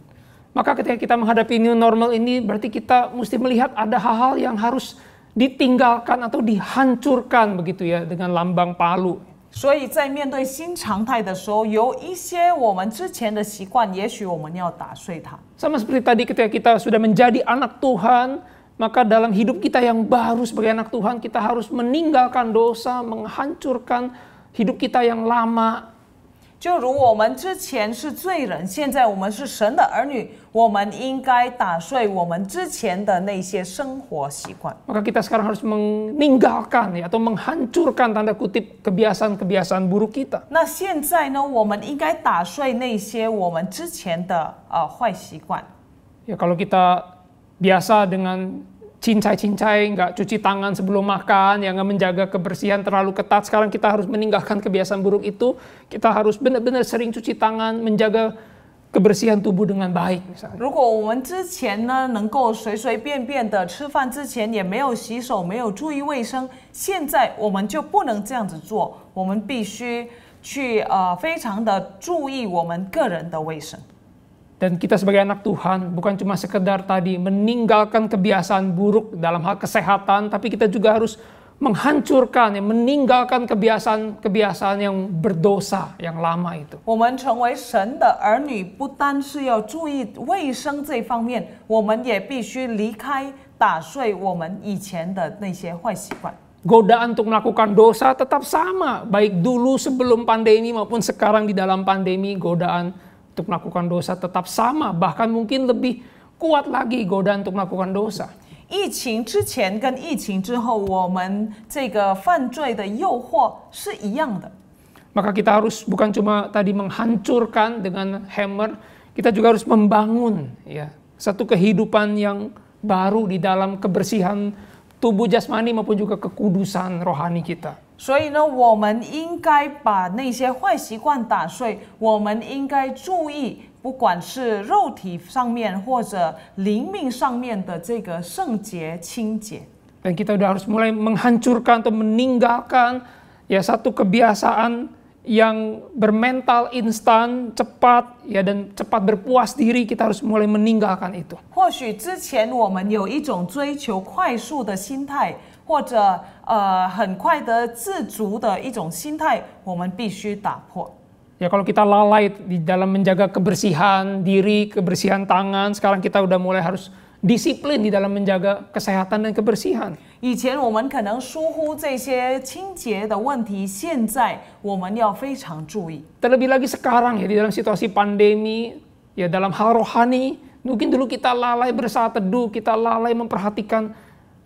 Maka ketika kita menghadapi new normal ini berarti kita mesti melihat ada hal-hal yang harus ditinggalkan atau dihancurkan begitu ya dengan lambang palu. 所以在面对新常态的时候，有一些我们之前的习惯，也许我们要打碎它。 Sama seperti tadi ketika kita sudah menjadi anak Tuhan, maka dalam hidup kita yang baru sebagai anak Tuhan kita harus meninggalkan dosa, menghancurkan hidup kita yang lama. 就如我们之前是罪人，现在我们是神的儿女，我们应该打碎我们之前的那些生活习惯。 Maka kita sekarang harus meninggalkan ya, atau menghancurkan tanda kutip kebiasaan-kebiasaan buruk kita. 那现在呢，我们应该打碎那些我们之前的坏习惯。 Ya kalau kita biasa dengan cincai-cincai, nggak cuci tangan sebelum makan, yang nggak menjaga kebersihan terlalu ketat. Sekarang kita harus meninggalkan kebiasaan buruk itu. Kita harus benar-benar sering cuci tangan, menjaga kebersihan tubuh dengan baik. Misalnya. 如果我们之前呢能够随随便便的吃饭之前也没有洗手，没有注意卫生，现在我们就不能这样子做，我们必须去非常的注意我们个人的卫生。 Dan kita sebagai anak Tuhan bukan cuma sekedar tadi meninggalkan kebiasaan buruk dalam hal kesehatan, tapi kita juga harus menghancurkan, ya, meninggalkan kebiasaan-kebiasaan yang berdosa, yang lama itu. 我们成为神的儿女，不单是要注意卫生这方面，我们也必须离开、打碎我们以前的那些坏习惯。 Godaan untuk melakukan dosa tetap sama, baik dulu sebelum pandemi maupun sekarang di dalam pandemi, godaan untuk melakukan dosa tetap sama, bahkan mungkin lebih kuat lagi godaan untuk melakukan dosa. 疫情之前跟疫情之后，我们这个犯罪的诱惑是一样的。 Maka kita harus bukan cuma tadi menghancurkan dengan hammer, kita juga harus membangun ya satu kehidupan yang baru di dalam kebersihan tubuh jasmani maupun juga kekudusan rohani kita. 所以呢，我们应该把那些坏习惯打碎。我们应该注意，不管是肉体上面或者灵命上面的这个圣洁、清洁。 Dan kita udah harus mulai menghancurkan atau meninggalkan ya satu kebiasaan yang bermental instan, cepat ya dan cepat berpuas diri. Kita harus mulai meninggalkan itu. 或许之前我们有一种追求快速的心态，或者很快的自足的一种心态，我们必须打破。 Ya kalau kita lalai di dalam menjaga kebersihan diri, kebersihan tangan, sekarang kita udah mulai harus disiplin di dalam menjaga kesehatan dan kebersihan. 以前我们可能疏忽这些清洁的问题，现在我们要非常注意。 Terlebih lagi sekarang ya di dalam situasi pandemi, ya dalam hal rohani, mungkin dulu kita lalai bersaat teduh, kita lalai memperhatikan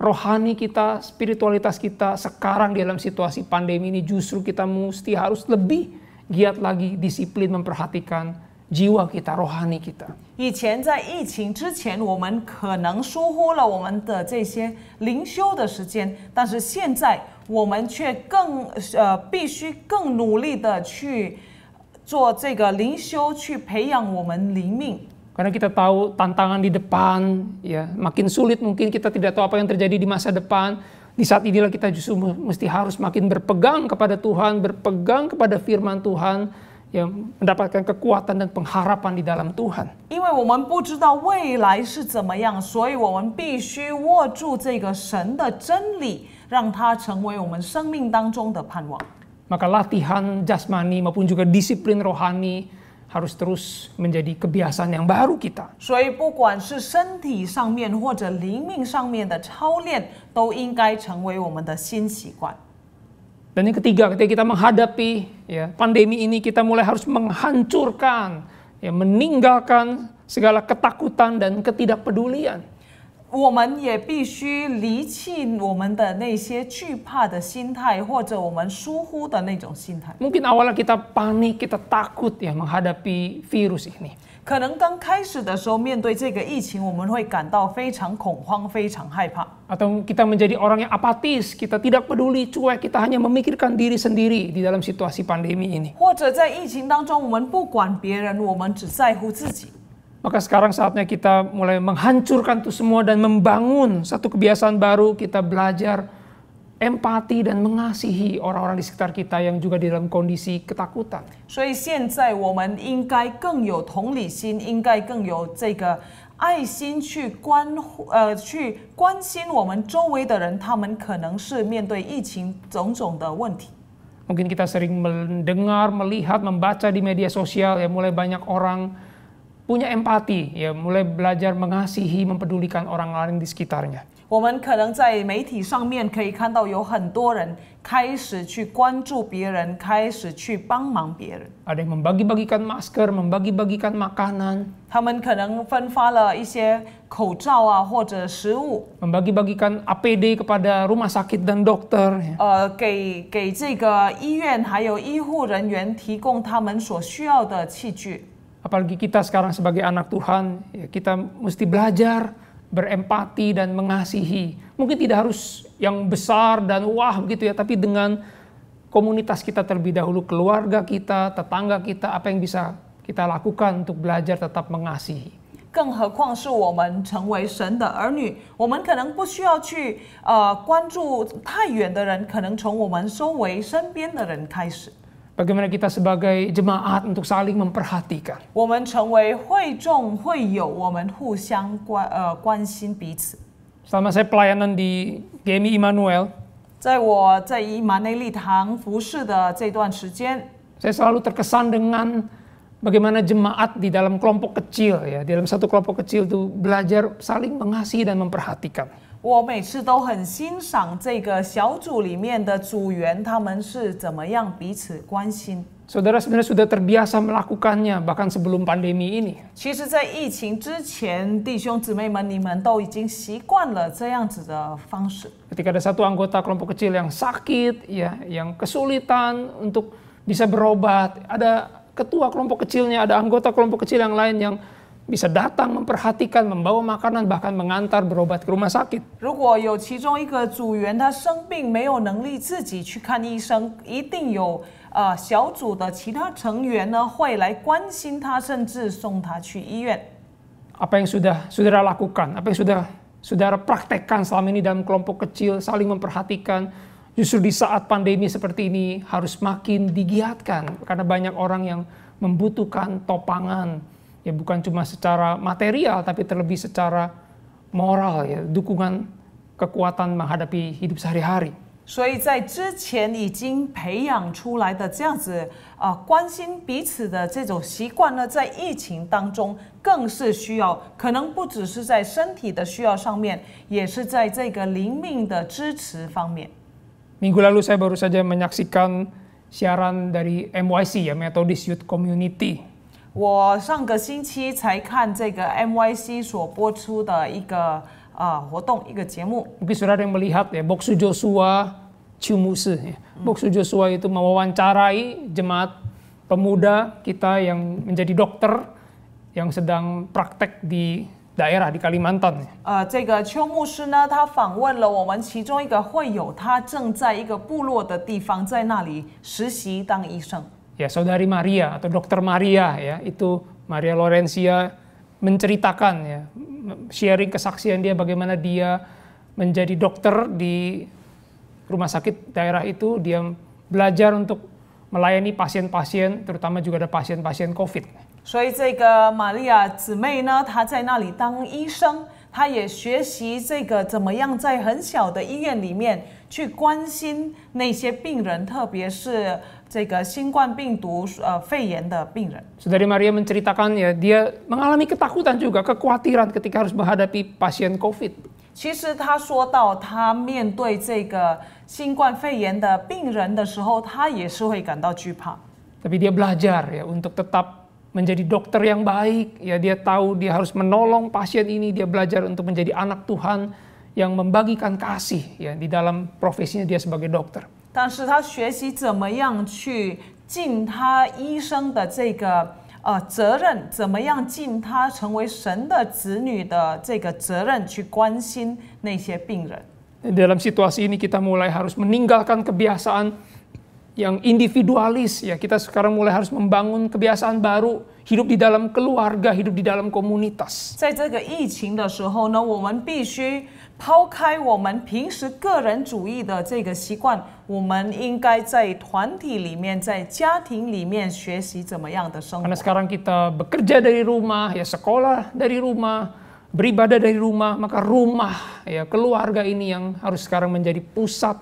rohani kita, spiritualitas kita. Sekarang di dalam situasi pandemi ini justru kita mesti harus lebih giat lagi, disiplin memperhatikan jiwa kita, rohani kita. 以前在疫情之前，我们可能疏忽了我们的这些灵修的时间，但是现在我们却必须更努力的去做这个灵修，去培养我们灵命。 Karena kita tahu tantangan di depan, ya makin sulit mungkin kita tidak tahu apa yang terjadi di masa depan. Di saat inilah kita justru mesti harus makin berpegang kepada Tuhan, berpegang kepada firman Tuhan, ya mendapatkan kekuatan dan pengharapan di dalam Tuhan. 因为我们不知道未来是怎么样，所以我们必须握住这个神的真理，让它成为我们生命当中的盼望。 Maka latihan jasmani maupun juga disiplin rohani harus terus menjadi kebiasaan yang baru kita. 所以不管是身体上面或者灵命上面的操练，都应该成为我们的新习惯。 Dan yang ketiga, ketika kita menghadapi ya, pandemi ini, kita mulai harus menghancurkan, ya, meninggalkan segala ketakutan dan ketidakpedulian. 我们也必须离弃我们的那些惧怕的心态，或者我们疏忽的那种心态。 Mungkin awalnya kita panik, kita takut ya menghadapi virus ini. 可能刚开始的时候，面对这个疫情，我们会感到非常恐慌、非常害怕。 Atau kita menjadi orang yang apatis, kita tidak peduli, cuek, kita hanya memikirkan diri sendiri di dalam situasi pandemi ini. 或者在疫情当中，我们不管别人，我们只在乎自己。 Maka sekarang saatnya kita mulai menghancurkan itu semua dan membangun satu kebiasaan baru. Kita belajar empati dan mengasihi orang-orang di sekitar kita yang juga di dalam kondisi ketakutan. 所以现在我们应该更有同理心，应该更有这个爱心去关心我们周围的人，他们可能是面对疫情种种的问题。 Mungkin kita sering mendengar, melihat, membaca di media sosial ya mulai banyak orang punya empati, ya mulai belajar mengasihi, mempedulikan orang lain di sekitarnya. 我们可能在媒体上面可以看到有很多人开始去关注别人，开始去帮忙别人。 Ada yang membagi-bagikan masker, membagi-bagikan makanan, 他们可能分发了一些口罩啊，或者食物， membagi-bagikan APD kepada rumah sakit dan dokter. Ya. 给这个医院还有医护人员提供他们所需要的器具。 Apalagi kita sekarang sebagai anak Tuhan, ya kita mesti belajar berempati dan mengasihi. Mungkin tidak harus yang besar dan wah begitu ya, tapi dengan komunitas kita terlebih dahulu, keluarga kita, tetangga kita, apa yang bisa kita lakukan untuk belajar tetap mengasihi. 更何况是我们成为神的儿女，我们可能不需要去关注太远的人，可能从我们周围身边的人开始。 Bagaimana kita sebagai jemaat untuk saling memperhatikan. 我们成为会众会友，我们互相关心彼此。 Selama saya pelayanan di GMI Immanuel, 在我在以马内利堂服侍的这段时间， saya selalu terkesan dengan bagaimana jemaat di dalam kelompok kecil ya, di dalam satu kelompok kecil itu belajar saling mengasihi dan memperhatikan. 我每次都很欣赏这个小组里面的组员，他们是怎么样彼此关心。 Saudara sebenarnya sudah terbiasa melakukannya bahkan sebelum pandemi ini. 其实，在疫情之前，弟兄姊妹们，你们都已经习惯了这样子的方式。 Ketika ada satu anggota kelompok kecil yang sakit, ya, yang kesulitan untuk bisa berobat, ada ketua kelompok kecilnya, ada anggota kelompok kecil yang lain yang bisa datang memperhatikan, membawa makanan, bahkan mengantar berobat ke rumah sakit. 如果有其中一个组员他生病没有能力自己去看医生，一定有小组的其他成员呢会来关心他，甚至送他去医院。 Apa yang sudah saudara lakukan, apa yang sudah saudara praktekkan selama ini dalam kelompok kecil, saling memperhatikan, justru di saat pandemi seperti ini harus makin digiatkan karena banyak orang yang membutuhkan topangan. Ya bukan cuma secara material tapi terlebih secara moral ya, dukungan kekuatan menghadapi hidup sehari-hari. 所以在之前已经培养出来的这样子关心彼此的这种习惯呢，在疫情当中更是需要，可能不只是在身体的需要上面，也是在这个灵命的支持方面。 Minggu lalu saya baru saja menyaksikan siaran dari MYC ya, Methodist Youth Community. 我上个星期才看这个 MYC 所播出的一个活动，一个节目。 Mungkin saudara yang melihat ya, Boksu Joshua Chiumusi. Ya. Boksu Joshua itu mewawancarai jemaat pemuda kita yang menjadi dokter yang sedang praktek di daerah di Kalimantan. 这个邱牧师呢，他访问了我们其中一个会友，他正在一个部落的地方，在那里实习当医生。Ya, Saudari Maria atau Dokter Maria ya, itu Maria Lorencia menceritakan ya, sharing kesaksian dia bagaimana dia menjadi dokter di rumah sakit daerah itu, dia belajar untuk melayani pasien-pasien, terutama juga ada pasien-pasien COVID. 所以这个玛利亚姊妹呢，她在那里当医生，她也学习这个怎么样在很小的医院里面去关心那些病人，特别是这个新冠病毒肺炎的病人。Saudari Maria menceritakan ya, dia mengalami ketakutan juga, kekhawatiran ketika harus menghadapi pasien COVID. 其实他说到，他面对这个新冠肺炎的病人的时候，他也是会感到惧怕。 Tapi dia belajar ya untuk tetap menjadi dokter yang baik. Ya, dia tahu dia harus menolong pasien ini. Dia belajar untuk menjadi anak Tuhan yang membagikan kasih ya di dalam profesinya dia sebagai dokter. 但是他学习怎么样去尽他医生的这个责任，怎么样尽他成为神的子女的这个责任，去关心那些病人。 Dalam situasi ini kita mulai harus meninggalkan kebiasaan yang individualis ya. Kita sekarang mulai harus membangun kebiasaan baru, hidup di dalam keluarga, hidup di dalam komunitas. 在这个疫情的时候呢，我们必须抛开我们平时个人主义的这个习惯，我们应该在团体里面，在家庭里面学习怎么样的生活。 Karena sekarang kita bekerja dari rumah, ya sekolah dari rumah, beribadah dari rumah, maka rumah ya keluarga ini yang harus sekarang menjadi pusat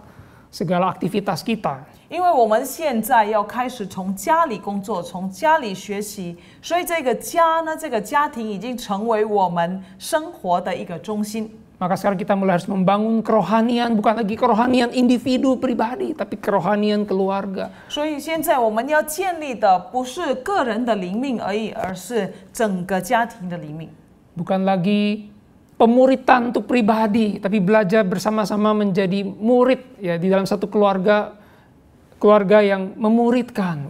segala aktivitas kita. 因为我们现在要开始从家里工作，从家里学习，所以这个家呢，这个家庭已经成为我们生活的一个中心。 Maka sekarang kita mulai harus membangun kerohanian, bukan lagi kerohanian individu pribadi, tapi kerohanian keluarga. 所以现在我们要建立的不是个人的灵命而已，而是整个家庭的灵命。 Bukan lagi pemuritan untuk pribadi, tapi belajar bersama-sama menjadi murid ya di dalam satu keluarga yang memuridkan.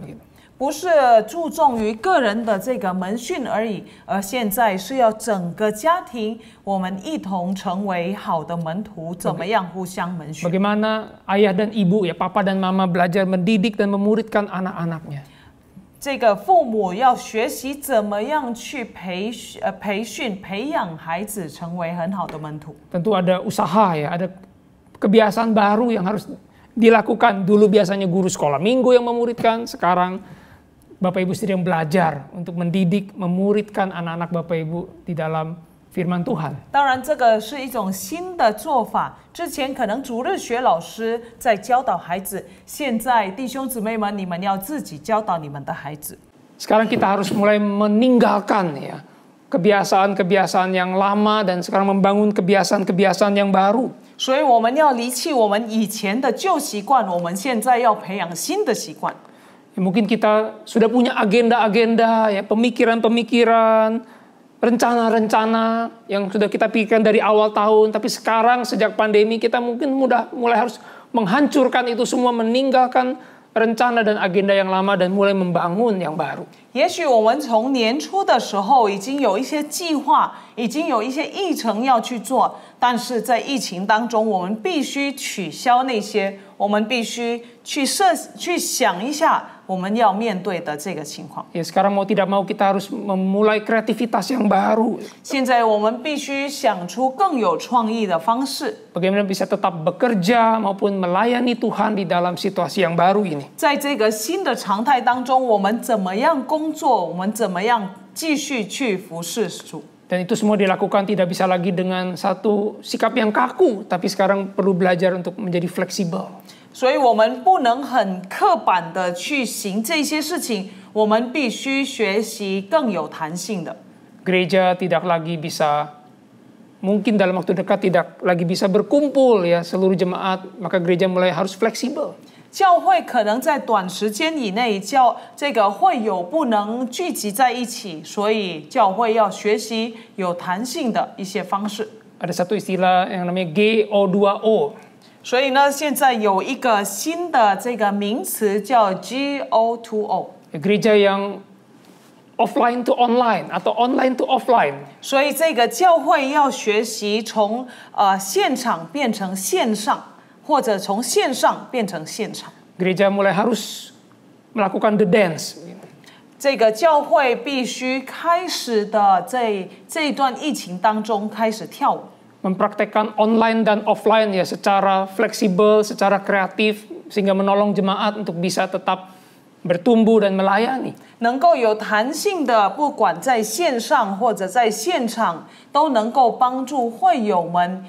不是注重于个人的这个门训而已，而现在是要整个家庭，我们一同成为好的门徒，怎么样互相门训？ Bagaimana ayah dan ibu ya, papa dan mama belajar mendidik dan memuridkan anak-anaknya. 这个父母要学习怎么样去培训、培养孩子成为很好的门徒。 Tentu ada usaha ya, ada kebiasaan baru yang harus dilakukan. Dulu biasanya guru sekolah minggu yang memuridkan, sekarang Bapak Ibu sendiri yang belajar untuk mendidik, memuridkan anak-anak Bapak Ibu di dalam firman Tuhan. 当然，这个是一种新的做法。之前可能主日学老师在教导孩子，现在弟兄姊妹们，你们要自己教导你们的孩子。 Sekarang kita harus mulai meninggalkan ya kebiasaan-kebiasaan yang lama dan sekarang membangun kebiasaan-kebiasaan yang baru. 所以我们要离弃我们以前的旧习惯，我们现在要培养新的习惯。 Ya, mungkin kita sudah punya agenda-agenda, ya, pemikiran-pemikiran, rencana-rencana yang sudah kita pikirkan dari awal tahun. Tapi sekarang sejak pandemi kita mungkin mulai harus menghancurkan itu semua, meninggalkan rencana dan agenda yang lama dan mulai membangun yang baru. 也许我们从年初的时候已经有一些计划，已经有一些议程要去做，但是在疫情当中，我们必须取消那些，我们必须去想一下我们要面对的这个情况。 Ya, sekarang mau tidak mau kita harus memulai kreativitas yang baru. 现在我们必须想出更有创意的方式， Bagaimana bisa tetap bekerja maupun melayani Tuhan di dalam situasi yang baru ini. 在这个新的常态当中，我们怎么样工作，我们怎么样继续去服侍主。 Dan itu semua dilakukan tidak bisa lagi dengan satu sikap yang kaku, tapi sekarang perlu belajar untuk menjadi fleksibel. 所以我们不能很刻板的去行这些事情，我们必须学习更有弹性的。 Gereja tidak lagi bisa, mungkin dalam waktu dekat tidak lagi bisa berkumpul ya seluruh jemaat, maka gereja mulai harus fleksibel. 教会可能在短时间以内，这个会友不能聚集在一起，所以教会要学习有弹性的一些方式。 Ada satu istilah yang namanya GO2O. 所以呢，现在有一个新的这个名词叫 GO2O。gereja yang offline to online atau online to offline. 所以这个教会要学习从现场变成线上，或者从线上变成现场。 Gereja mulai harus melakukan the dance. 这个教会必须开始的这一段疫情当中开始跳舞。 Mempraktekkan online dan offline ya secara fleksibel, secara kreatif sehingga menolong jemaat untuk bisa tetap bertumbuh dan melayani. 能够有弹性的，不管在线上或者在现场，都能够帮助会友们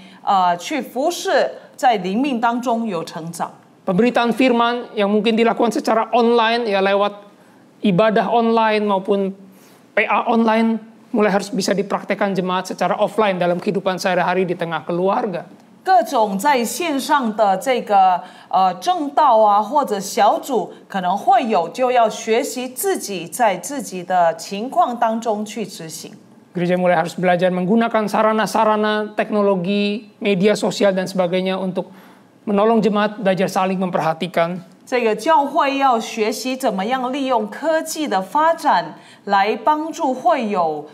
去服侍，在灵命当中有成长。 Pemberitaan firman yang mungkin dilakukan secara online ya lewat ibadah online maupun PA online mulai harus bisa dipraktekkan jemaat secara offline dalam kehidupan sehari-hari di tengah keluarga. 各种在线上的这个正道啊，或者小组，可能会有就要学习自己在自己的情况当中去执行。 Gereja mulai harus belajar menggunakan sarana-sarana teknologi, media sosial dan sebagainya untuk menolong jemaat belajar saling memperhatikan. 这个教会要学习怎么样利用科技的发展来帮助会友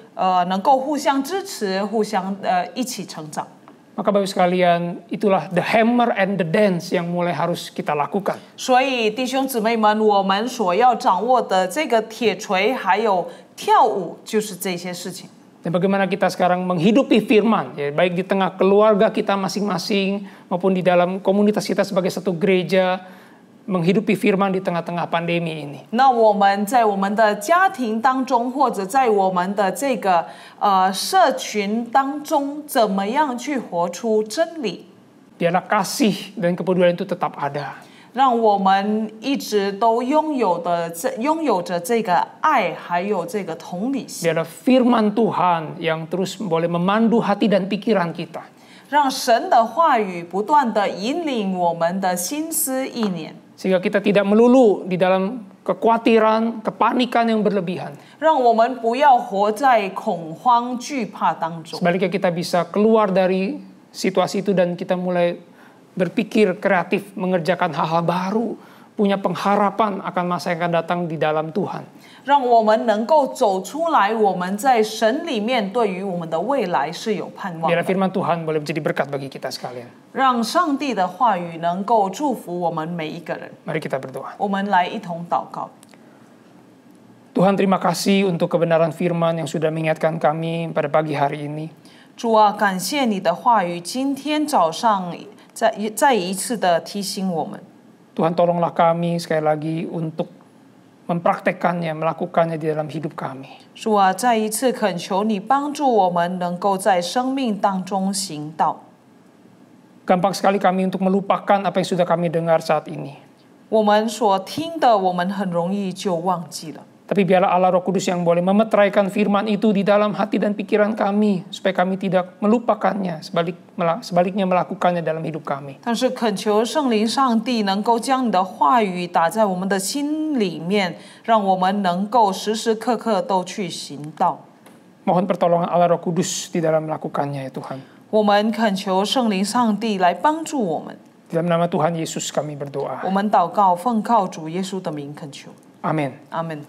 能够互相支持，互相一起成长。 Maka Bapak sekalian, itulah the hammer and the dance yang mulai harus kita lakukan. 所以弟兄姊妹们，我们所要掌握的这个铁锤还有跳舞，就是这些事情。 Dan bagaimana kita sekarang menghidupi firman, ya, baik di tengah keluarga kita masing-masing maupun di dalam komunitas kita sebagai satu gereja, menghidupi firman di tengah-tengah pandemi ini. 那我们在我们的家庭当中，或者在我们的这个社群当中，怎么样去活出真理？ Biarlah kasih dan kepedulian itu tetap ada. 让我们一直都拥有着这个爱，还有这个同理心。 Biarlah firman Tuhan yang terus boleh memandu hati dan pikiran kita. 让神的话语不断的引领我们的心思意念。 Sehingga kita tidak melulu di dalam kekhawatiran, kepanikan yang berlebihan. 让我们不要活在恐慌惧怕当中。 Sebaliknya kita bisa keluar dari situasi itu dan kita mulai berpikir kreatif, mengerjakan hal-hal baru, punya pengharapan akan masa yang akan datang di dalam Tuhan. 让我们能够走出来，我们在神里面对于我们的未来是有盼望 Biarlah 的。 firman Tuhan boleh menjadi berkat bagi kita sekalian. 让上帝的话语能够祝福我们每一个人。 Mari kita berdoa. 我们来一同祷告。 Tuhan, terima kasih untuk kebenaran firman yang sudah mengingatkan kami pada pagi hari ini. 主啊，感谢你的话语，今天早上再一次的提醒我们。 Tuhan, tolonglah kami sekali lagi untuk mempraktekkannya, melakukannya di dalam hidup kami. 主啊，再一次恳求你帮助我们能够在生命当中行道。 Gampang sekali kami untuk melupakan apa yang sudah kami dengar saat ini. 我们所听的，我们很容易就忘记了。 Tapi biarlah Allah Roh Kudus yang boleh memeteraikan firman itu di dalam hati dan pikiran kami, supaya kami tidak melupakannya, sebaliknya melakukannya dalam hidup kami. 但是恳求圣灵上帝能够将你的话语打在我们的心里面，让我们能够时时刻刻都去行道。 Mohon pertolongan Allah Roh Kudus di dalam melakukannya ya Tuhan. 我们恳求圣灵上帝来帮助我们。 Dalam nama Tuhan Yesus kami berdoa. 我们祷告，奉靠主耶稣的名恳求。 Amin. 阿门。